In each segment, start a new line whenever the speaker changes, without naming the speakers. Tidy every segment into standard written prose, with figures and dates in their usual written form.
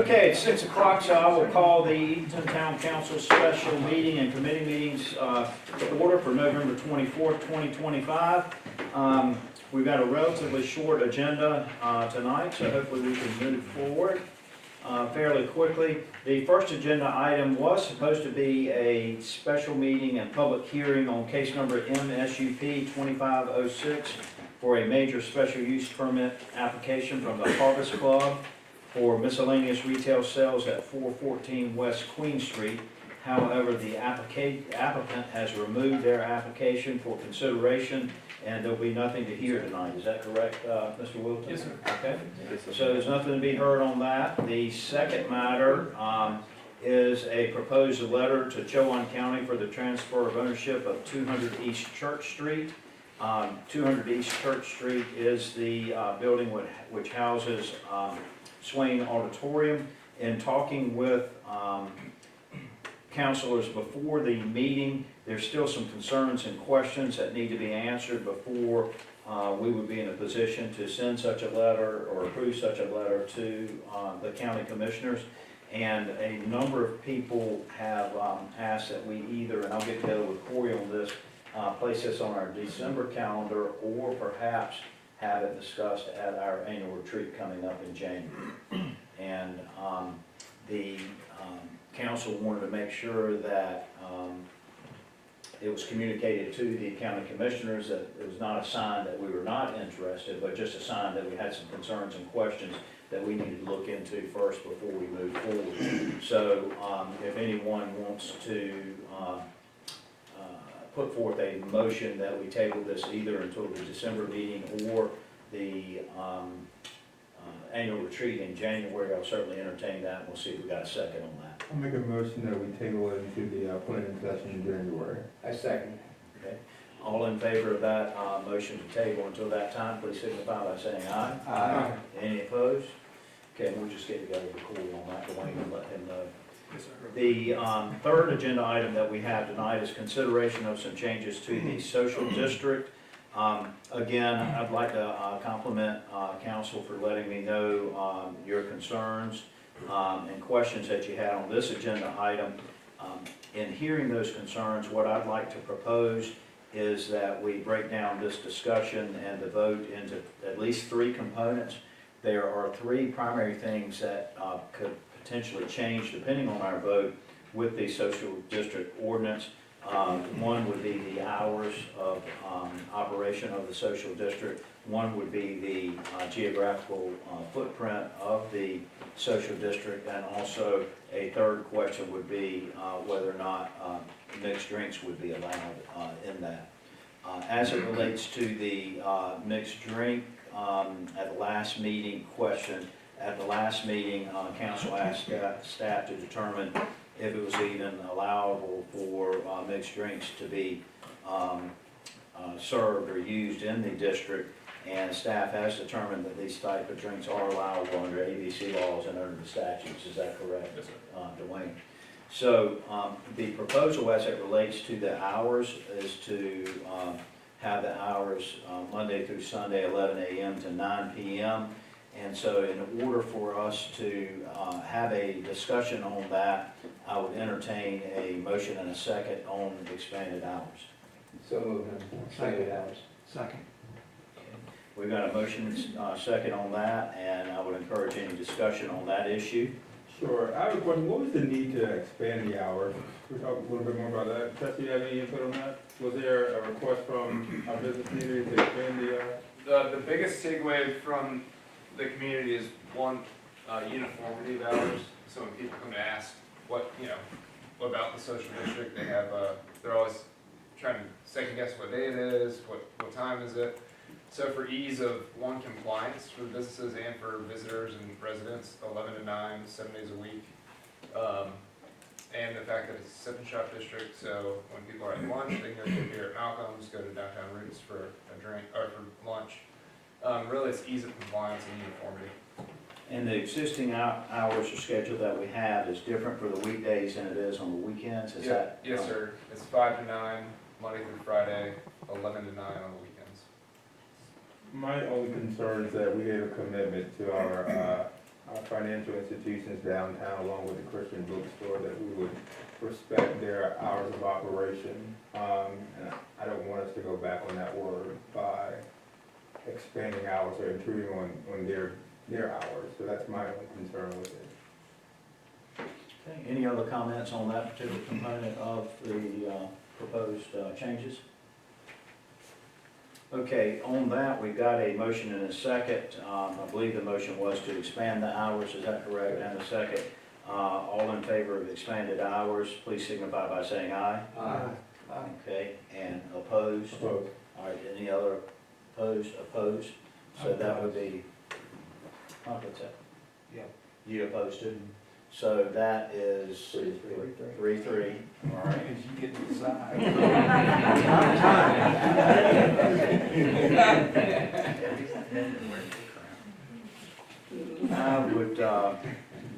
Okay, it's 6 o'clock, so I will call the Edenton Town Council special meeting and committee meetings to order for November 24th, 2025. We've got a relatively short agenda tonight, so hopefully we can move forward fairly quickly. The first agenda item was supposed to be a special meeting and public hearing on case number MSUP 2506 for a major special use permit application from the Harvest Club for miscellaneous retail sales at 414 West Queen Street. However, the applicant has removed their application for consideration, and there'll be nothing to hear tonight. Is that correct, Mr. Wilton?
Yes, sir.
Okay. So there's nothing to be heard on that. The second matter is a proposed letter to Chowan County for the transfer of ownership of 200 East Church Street. 200 East Church Street is the building which houses Swain Auditorium. In talking with counselors before the meeting, there's still some concerns and questions that need to be answered before we would be in a position to send such a letter or approve such a letter to the county commissioners. And a number of people have asked that we either, and I'll get together with Corey on this, place this on our December calendar, or perhaps have it discussed at our annual retreat coming up in January. And the council wanted to make sure that it was communicated to the county commissioners that it was not a sign that we were not interested, but just a sign that we had some concerns and questions that we needed to look into first before we move forward. So if anyone wants to put forth a motion that we table this either until the December meeting or the annual retreat in January, I'll certainly entertain that, and we'll see if we got a second on that.
I'll make a motion that we table it into the planning session in January.
I second.
Okay. All in favor of that motion to table until that time, please signify by saying aye.
Aye.
Any opposed? Okay, we'll just get together with Corey on that, Dwayne, and let him know.
Yes, sir.
The third agenda item that we have tonight is consideration of some changes to the social district. Again, I'd like to compliment council for letting me know your concerns and questions that you had on this agenda item. In hearing those concerns, what I'd like to propose is that we break down this discussion and the vote into at least three components. There are three primary things that could potentially change depending on our vote with the social district ordinance. One would be the hours of operation of the social district. One would be the geographical footprint of the social district, and also a third question would be whether or not mixed drinks would be allowed in that. As it relates to the mixed drink, at the last meeting question, at the last meeting, council asked staff to determine if it was even allowable for mixed drinks to be served or used in the district, and staff has determined that these type of drinks are allowable under ABC laws and under the statutes. Is that correct?
Yes, sir.
Dwayne? So the proposal as it relates to the hours is to have the hours Monday through Sunday, 11 a.m. to 9 p.m. And so in order for us to have a discussion on that, I would entertain a motion and a second on expanded hours.
So moved. Second hours. Second.
We've got a motion and second on that, and I would encourage any discussion on that issue.
Sure. I have a question. What was the need to expand the hours? Can we talk a little bit more about that? Tessie, you have any input on that? Was there a request from our business community to expand the hours?
The biggest takeaway from the community is one, uniformity of hours. So when people come to ask what about the social district, they have, they're always trying to second guess what day it is, what time is it. So for ease of one, compliance for businesses and for visitors and residents, 11 to 9, 7 days a week. And the fact that it's a sip and shop district, so when people are at lunch, they can go to here at Malcolm's, go to Downtown Roots for a drink, or for lunch. Really, it's ease of compliance and uniformity.
And the existing hours or schedule that we have is different for the weekdays than it is on the weekends? Is that?
Yes, sir. It's 5 to 9, Monday through Friday, 11 to 9 on the weekends.
My only concern is that we gave a commitment to our financial institutions downtown, along with the Christian bookstore, that we would respect their hours of operation. And I don't want us to go back on that word by expanding hours or intruding on their hours. So that's my only concern with it.
Okay, any other comments on that particular component of the proposed changes? Okay, on that, we've got a motion and a second. I believe the motion was to expand the hours, is that correct? And a second. All in favor of expanded hours, please signify by saying aye.
Aye.
Okay, and opposed?
Opposed.
All right, any other opposed? Opposed? So that would be, what's that?
Yeah.
You opposed to? So that is 3-3, all right.
You get to decide.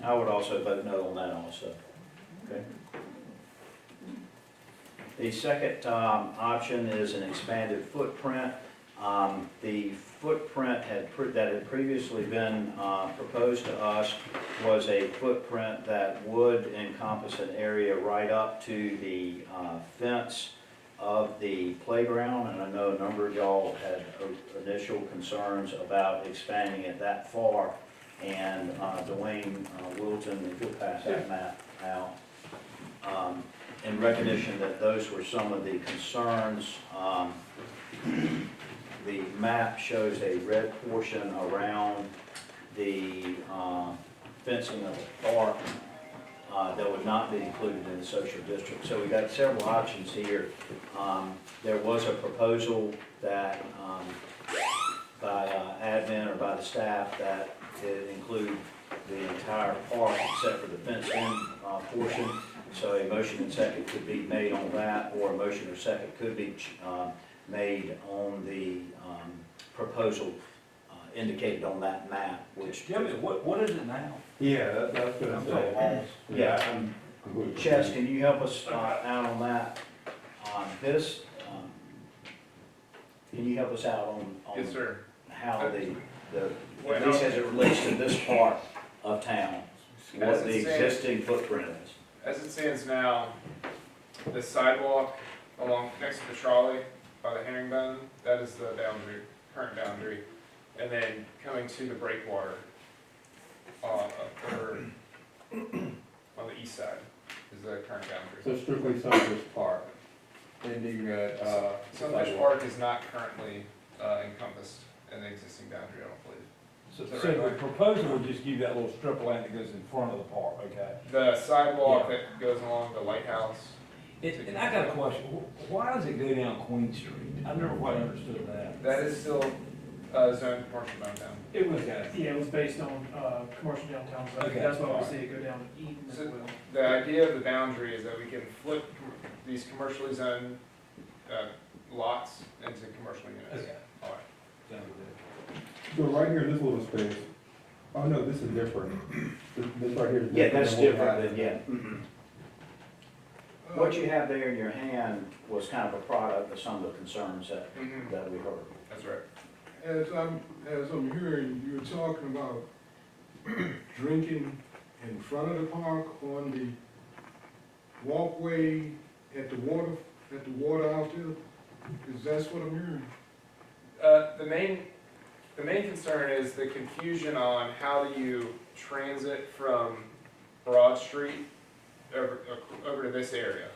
I would also vote no on that also, okay? The second option is an expanded footprint. The footprint that had previously been proposed to us was a footprint that would encompass an area right up to the fence of the playground, and I know a number of y'all had initial concerns about expanding it that far. And Dwayne Wilton, if you'll pass that map out, in recognition that those were some of the concerns. The map shows a red portion around the fencing of the park that would not be included in the social district. So we got several options here. There was a proposal that by admin or by the staff that it include the entire park except for the fenced-in portion. So a motion and second could be made on that, or a motion or second could be made on the proposal indicated on that map, which.
Jimmy, what is it now?
Yeah, that's what I'm saying.
Yeah.
I'm completely-
Chess, can you help us out on that? This, can you help us out on
Yes, sir.
how
Well,
at least as it relates to this part of town, what
As it
the
stands-
existing footprint is?
As it stands now, the sidewalk along next to the trolley by the herringbone, that is the boundary, current boundary. And then coming to the breakwater, on the east side is the current boundary.
So strictly Sunfish Park, ending at,
Sunfish Park is not currently encompassed in the existing boundary, I don't believe.
So
Is that
so
right,
the
Mike?
proposal would just give you that little strip of land that goes in front of the park, okay?
The sidewalk that goes along the lighthouse.
And I got a question, why does it go down Queen Street? I never quite understood that.
That is still zoned commercial downtown.
It was,
Okay.
yeah, it was based on, commercial downtown, so
Okay.
that's why we see it go down to Edenton as
So-
well.
The idea of the boundary is that we can flip these commercially zoned lots into commercial units.
Okay.
All right.
Sounds good.
so right here, this little space, oh no, this is different. This right here is different.
Yeah, that's
than what we
different
had.
than, yeah. What you have there in your hand was kind of a product of some of the concerns
Mhm.
that we heard.
That's right.
As I'm hearing, you're talking about drinking in front of the park on the walkway at the water out there? Is that what I'm hearing?
The main concern is the confusion on how do you transit from Broad Street over to this area,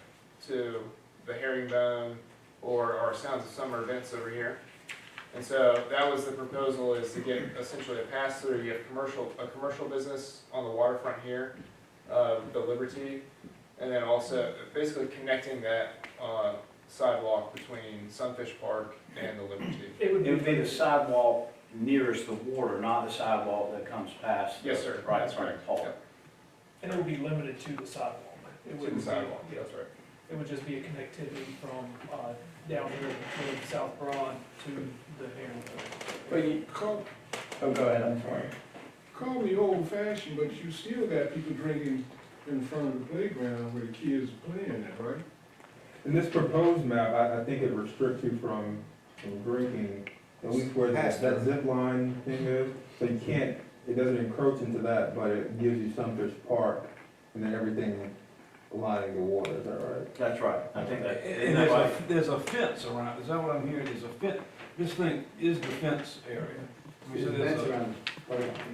to the Herringbone or our Sounds of Summer events over here. And so that was the proposal, is to get essentially a pass-through. You have a commercial business on the waterfront here, the Liberty, and then also basically connecting that sidewalk between Sunfish Park and the Liberty.
It would
It would be
be,
the sidewalk nearest the water, not the sidewalk that comes past.
Yes, sir.
Right,
That's
right,
right.
park.
Yep.
and it would be limited to the sidewalk. It
To
wouldn't
the
be-
sidewalk,
yeah,
that's right.
It would just be a connectivity from, down here toward South Broad to the Herringbone.
But you call,
Oh, go ahead, I'm sorry.
call me old fashioned, but you still got people drinking in front of the playground where the kids are playing at, right?
In this proposed map, I think it restricts you from drinking, at least where that zip line thing is. So you can't it doesn't encroach into that, but it gives you Sunfish Park and then everything lining the water, is that right?
That's right, I think that,
And
isn't that right?
there's a fence around, is that what I'm hearing? There's a fence, this thing is the fence area. I mean, so there's a-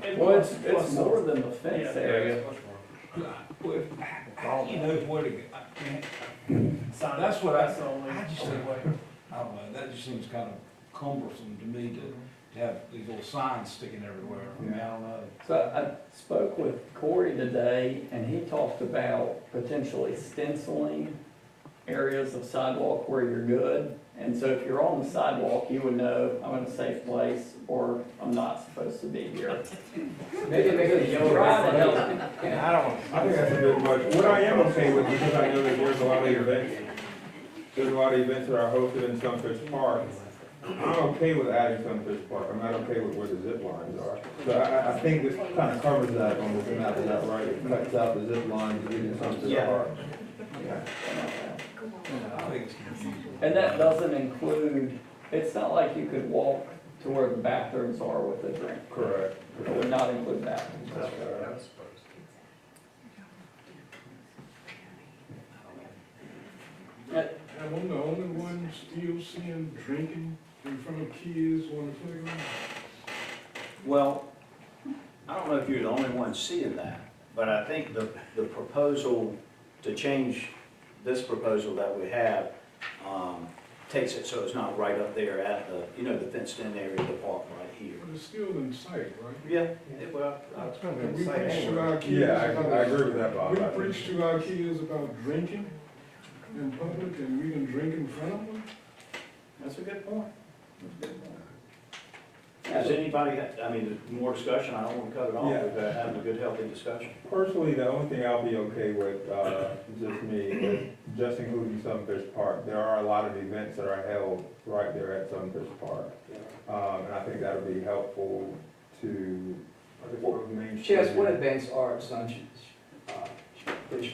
And
Well,
plus-
it's
plus
more
some-
than the fence
Yeah.
area.
it's much more.
Well, how do you know where to go?
Sign-
That's what I-
That's the only,
I just
only
think-
way.
I don't know, that just seems kind of cumbersome to me to have these little signs sticking everywhere. I mean, I don't know.
So I spoke with Corey today, and he talked about potentially stenciling areas of sidewalk where you're good. And so if you're on the sidewalk, you would know I'm in a safe place, or I'm not supposed to be here.
Maybe make it yellow.
Try to help.
I think that's a bit much. What I am okay with, because I know that there's a lot of events, there's a lot of events that are hosted in Sunfish Park. I'm okay with adding Sunfish Park, I'm not okay with where the zip lines are. So I think this kind of covers that on this map, is that right? It cuts out the zip lines using Sunfish
Yeah.
Park.
I think it's confusing.
And that doesn't include, it's not like you could walk to where the bathrooms are with a drink.
Correct.
It would not include bathrooms.
And I'm the only one still seeing drinking in front of kids on the playground.
Well, I don't know if you're the only one seeing that, but I think the proposal to change this proposal that we have, takes it so it's not right up there at the, you know, the fenced in area of the park right here.
But it's still in sight, right?
Yeah, well,
And we preach to our kids
Yeah, I
about,
agree with that, Bob.
we preach to our kids about drinking in public, and we can drink in front of them.
that's a good point. That's a good point. Does anybody, I mean, more discussion, I don't want to cut it off,
Yeah.
we're having a good, healthy discussion.
Personally, the only thing I'll be okay with, just me, is just including Sunfish Park. There are a lot of events that are held right there at Sunfish Park. And I think that'll be helpful to, I guess, what Main Street.
Chess, what events are at Sunfish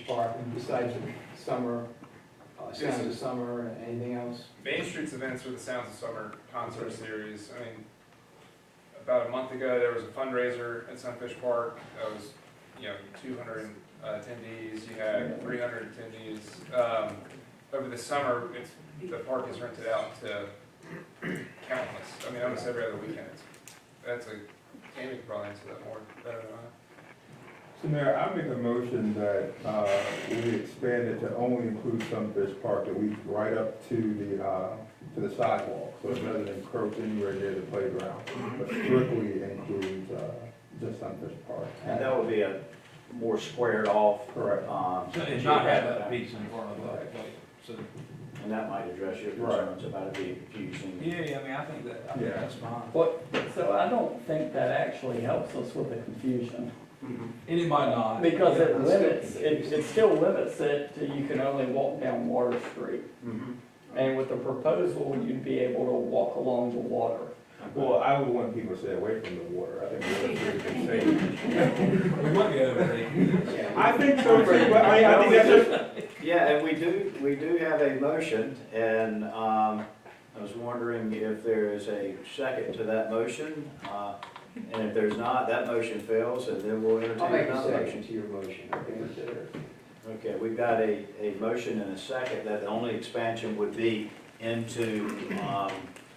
Park besides the summer, Sounds of Summer, anything else?
Main Street's events are the Sounds of Summer concert series. I mean, about a month ago, there was a fundraiser at Sunfish Park. That was, 200 attendees. You had 300 attendees. Over the summer, the park is rented out to countless. I mean, almost every other weekend. Tammy could probably answer that more better than I.
So Mayor, I make a motion that we expand it to only include Sunfish Park, that we right up to the sidewalk, so it doesn't encroach anywhere near the playground, but strictly includes just Sunfish Park.
And that would be a more squared off.
Correct.
So it's not have that piece in front of that, like, so,
And that might address your concerns about it being confusing.
yeah, I think that's fine.
What, so I don't think that actually helps us with the confusion,
And it might not.
because it limits, it still limits it to you can only walk down Water Street.
Mhm.
And with the proposal, you'd be able to walk along the water.
Well, I would want people to stay away from the water. I think the water is safe.
We might be over there.
I think so too, but I think that's just.
Yeah, and we do have a motion, and I was wondering if there is a second to that motion. And if there's not, that motion fails, and then we'll
I'll
entertain
make a
another
second
motion.
to your motion.
Okay, we've got a motion and a second that the only expansion would be into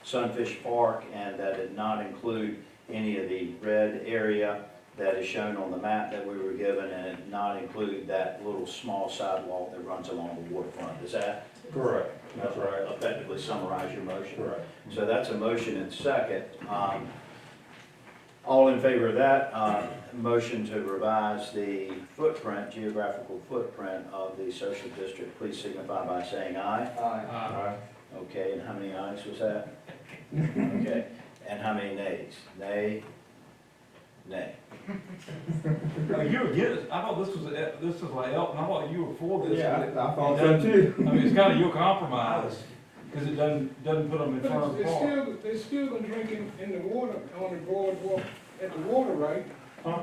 Sunfish Park, and that it not include any of the red area that is shown on the map that we were given, and it not include that little small sidewalk that runs along the waterfront. Does that
Correct, that's right.
effectively summarize your motion?
Correct.
So that's a motion and second. All in favor of that, motion to revise the footprint, geographical footprint of the social district, please signify by saying aye.
Aye.
Okay, and how many ayes was that? Okay, and how many nays? Nay? Nay.
Oh, you were getting, I thought this was like Elton, I thought you were for this.
Yeah,
but
I thought so too.
I mean, it's kind of your compromise, because it doesn't put them in front of
But
the park.
they still been drinking in the water, on the boardwalk at the water, right?
Huh?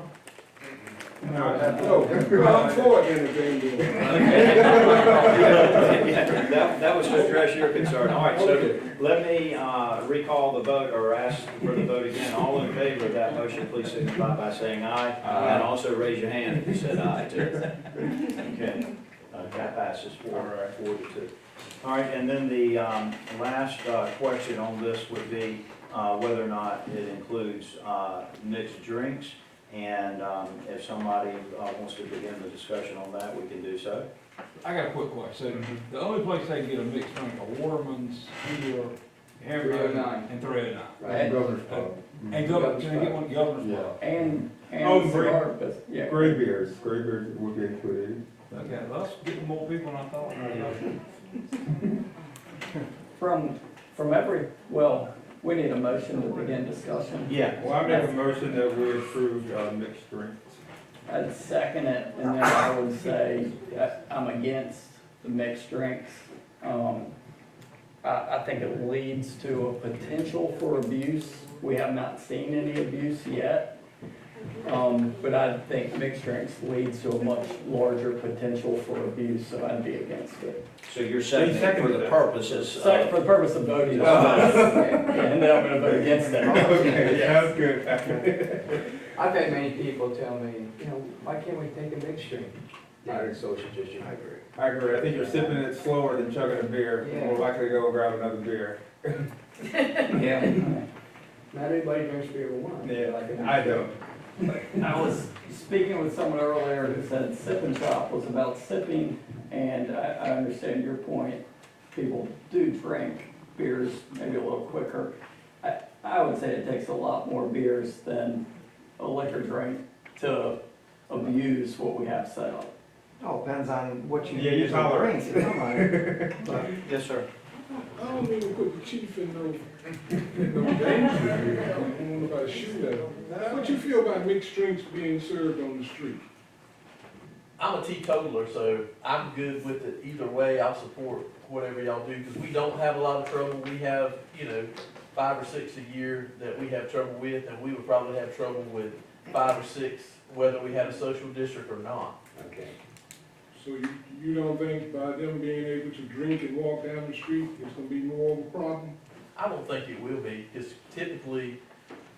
No, I'm for anything doing.
That was to address your concern. All right, so let me recall the vote, or ask for the vote again. All in favor of that motion, please signify by saying aye. And also raise your hand if you said aye too. Okay, that passes 4-2. All right, and then the last question on this would be whether or not it includes mixed drinks. And if somebody wants to begin the discussion on that, we can do so.
I got a quick question. So the only place they can get a mixed drink are Waterman's, here, Hamburg,
309.
and 309.
Right.
Governor's Club.
And Governor, can they get one at Governor's
Yeah.
Club?
And
Oh,
cigar, but, yeah.
Gray beers would be included.
Okay, let's get more people than I thought.
From every, well, we need a motion to begin discussion.
Yeah.
Well, I make a motion that we approve mixed drinks.
I'd second it, and then I would say that I'm against the mixed drinks. I think it leads to a potential for abuse. We have not seen any abuse yet. But I think mixed drinks leads to a much larger potential for abuse, so I'd be against it.
So you're seconding for the purposes
So
of,
for the purpose of voting, and then I'm gonna vote against it.
Okay, sounds good.
I've had many people tell me, why can't we take a mixed drink down in social district?
I agree. I think you're sipping it slower than chugging a beer.
Yeah.
More likely to go grab another beer.
Yeah.
Not everybody drinks beer at once.
Yeah,
Like an-
I don't.
I was speaking with someone earlier who said sip and shop was about sipping, and I understand your point. People do drink beers maybe a little quicker. I would say it takes a lot more beers than a liquor drink to abuse what we have set up.
Oh, depends on what you
Yeah, you
use on
tolerate.
drinks, in my mind.
yes, sir.
I don't even put the chief in no danger. I don't want nobody to shoot at him. What you feel about mixed drinks being served on the street?
I'm a teetotaler, so I'm good with it either way. I'll support whatever y'all do, because we don't have a lot of trouble. We have, 5 or 6 a year that we have trouble with, and we would probably have trouble with 5 or 6, whether we had a social district or not.
Okay.
So you don't think by them being able to drink and walk down the street, it's gonna be more of a problem?
I don't think it will be, because typically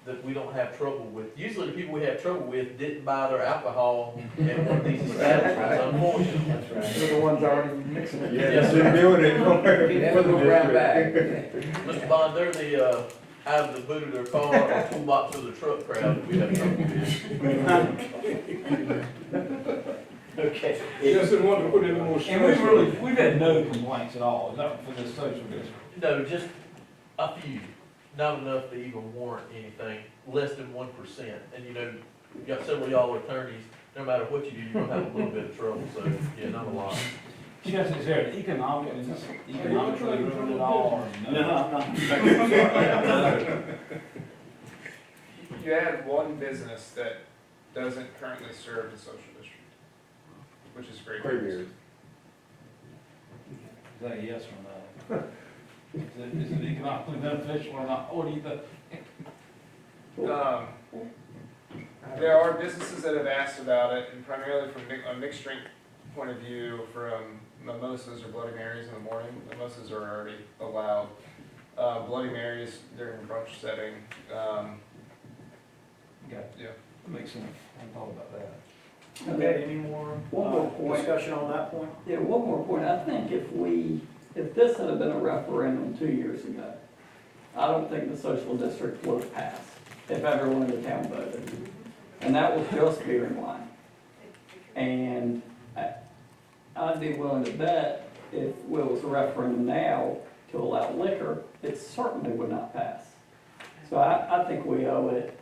that we don't have trouble with. Usually the people we have trouble with didn't buy their alcohol at one of these establishments, unfortunately.
That's right.
They're the ones already mixing it.
Yeah, they're doing it
Never
for
go
the
brown
district.
bag.
Mr. Bond, they're the, out of the boot of their car or toolbox of the truck crowd that we have trouble with.
Okay.
Just didn't want to put any more stress.
And we've had no complaints at all, is that for this social district?
No, just a few, not enough to even warrant anything, less than 1%. And you've got several of y'all attorneys, no matter what you do, you're gonna have a little bit of trouble, so, yeah, not a lot.
Yes, is there an economic, is this economically ruined at all, or
No, I'm not.
You have one business that doesn't currently serve the social district, which is great.
Gray beers.
Is that a yes or no? Is it economically beneficial or not? What do you think?
There are businesses that have asked about it, and primarily from a mixed drink point of view, from mimosas or Bloody Marys in the morning. Mimosas are already allowed. Bloody Marys during a brunch setting.
Okay,
Yeah.
that makes sense. I hadn't thought about that.
Okay, any more
One more point.
discussion on that point?
Yeah, one more point. I think if this had been a referendum 2 years ago, I don't think the social district would have passed if everyone in the town voted. And that was just beer and wine. And I'd be willing to bet if it was a referendum now to allow liquor, it certainly would not pass. So I think we owe it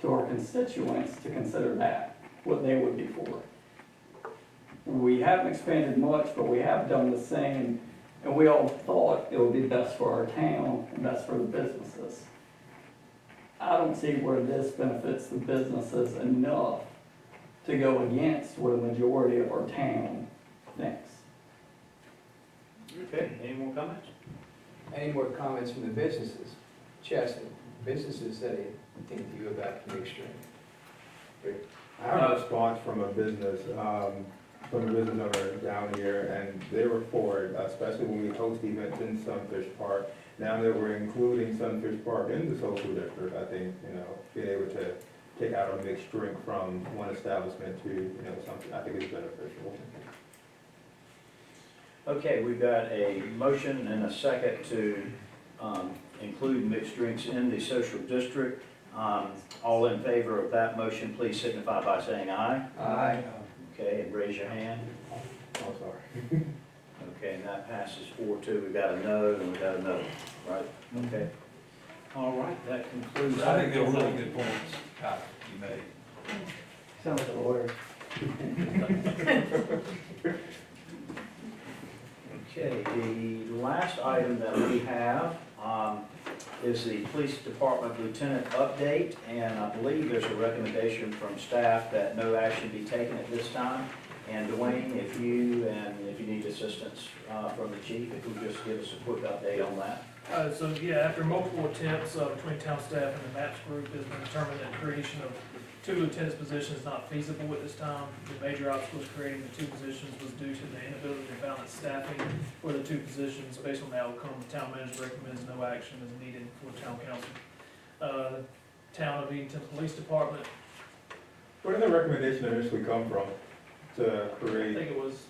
to our constituents to consider that, what they would be for. We haven't expanded much, but we have done the same, and we all thought it would be best for our town and best for the businesses. I don't see where this benefits the businesses enough to go against what a majority of our town thinks.
Okay, any more comments?
Any more comments from the businesses? Chester, businesses say, think to you about the mixed drink.
I have a response from a business owner down here, and they were for it, especially when we host events in Sunfish Park. Now that we're including Sunfish Park in the social district, I think, being able to take out a mixed drink from one establishment to, something, I think is beneficial.
Okay, we've got a motion and a second to include mixed drinks in the social district. All in favor of that motion, please signify by saying aye.
Aye.
Okay, and raise your hand.
I'm sorry.
Okay, and that passes 4-2. We've got a no and we've got a no, right? Okay. All right, that concludes.
I think they're really good points, Kyle, you made.
Sounds like a lawyer.
Okay, the last item that we have is the police department lieutenant update, and I believe there's a recommendation from staff that no action be taken at this time. And Dwayne, if you need assistance from the chief, if you would just give us a quick update on that.
So, yeah, after multiple attempts between town staff and the MAPS group, it's been determined that creation of 2 lieutenants positions is not feasible at this time. The major obstacle to creating the 2 positions was due to the inability to balance staffing for the 2 positions. Based on the outcome, the town manager recommends no action is needed for town council. Town of Edenton Police Department,
Where did the recommendation initially come from to
I
create?
think it was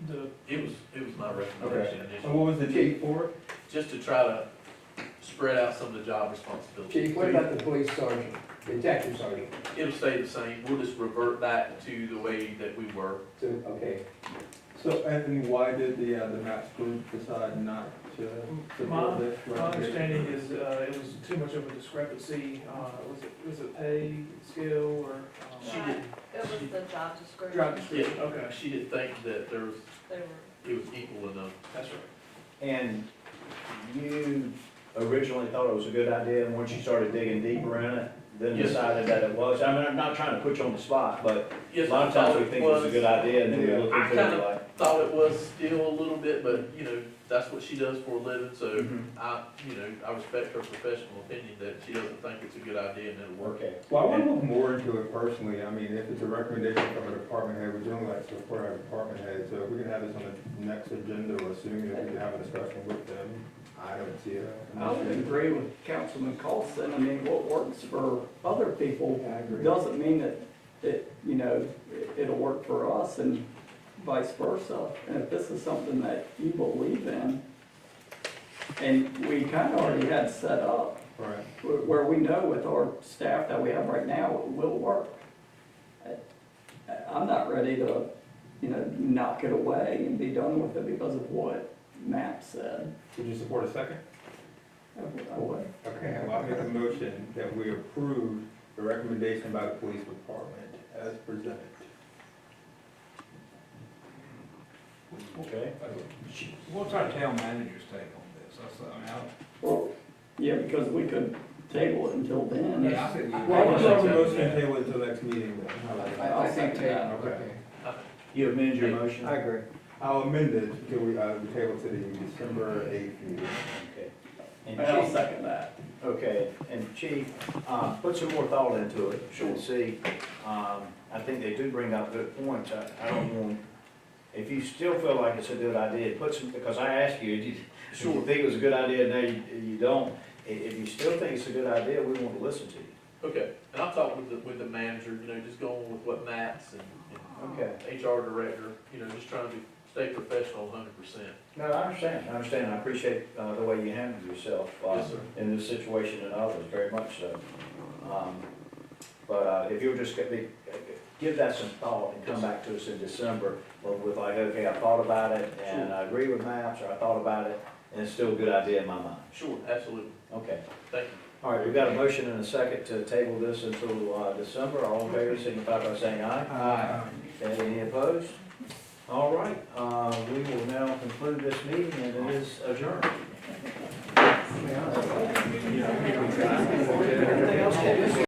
the,
It was my recommendation
And
initially,
what was the need for it?
just to try to spread out some of the job responsibilities.
Chief, what about the police sergeant, detective sergeant?
It'll stay the same, we'll just revert back to the way that we were.
So, okay,
So, Anthony, why did the MAPS group decide not to support this?
my understanding is, it was too much of a discrepancy, was it pay, skill, or?
She did,
It was the job description.
Job description, okay,
she didn't think that there was,
They were,
it was equal enough.
that's right.
And you originally thought it was a good idea, and once you started digging deeper in it, then
Yes.
decided that it was. I mean, I'm not trying to put you on the spot, but a
Yes,
lot
I
of times
thought
we
it
think it's a
was,
good idea, and then we look
I
into it
kinda-
like.
thought it was still a little bit, but, that's what she does for a living, so
Mhm.
I respect her professional opinion that she doesn't think it's a good idea and it'll work.
Okay.
Well, I want to look more into it personally. I mean, if it's a recommendation from a department head, we generally like to support our department head. So if we can have this on the next agenda, or assuming that we can have a discussion with them, I don't see it.
I would agree with Councilman Colson. I mean, what works for other people
I agree.
doesn't mean that, it'll work for us and vice versa. And if this is something that you believe in, and we kind of already had set up,
Right.
where we know with our staff that we have right now, it will work. I'm not ready to, knock it away and be done with it because of what Matt said.
Would you support a second?
I would.
Okay, well, I make a motion that we approve the recommendation by the police department as presented.
Okay.
What's our town manager's take on this?
Well, yeah, because we could table it until then.
Yeah, I think we-
Well, I'll have a motion to table until next meeting then. How about that?
I think that.
Okay.
You amend your motion?
I agree.
I'll amend it to we table to the December 8th meeting.
Okay.
And I'll
Chief,
second that.
okay, and Chief, put some more thought into it, we'll see. I think they do bring up good points. I don't want, if you still feel like it's a good idea, put some, because I asked you, did you sure think it was a good idea, now you don't. If you still think it's a good idea, we want to listen to you.
Okay, and I'll talk with the manager, just going with what Matt's and
Okay.
HR director, just trying to stay professional 100%.
No, I understand, I appreciate the way you handled yourself
Yes, sir.
in this situation and others, very much so. But if you'll just give that some thought and come back to us in December with like, okay, I thought about it and I agree with Maps, or I thought about it and it's still a good idea in my mind.
Sure, absolutely.
Okay.
Thank you.
All right, we've got a motion and a second to table this until December. All in favor, signify by saying aye.
Aye.
Okay, any opposed? All right, we will now conclude this meeting and it is adjourned.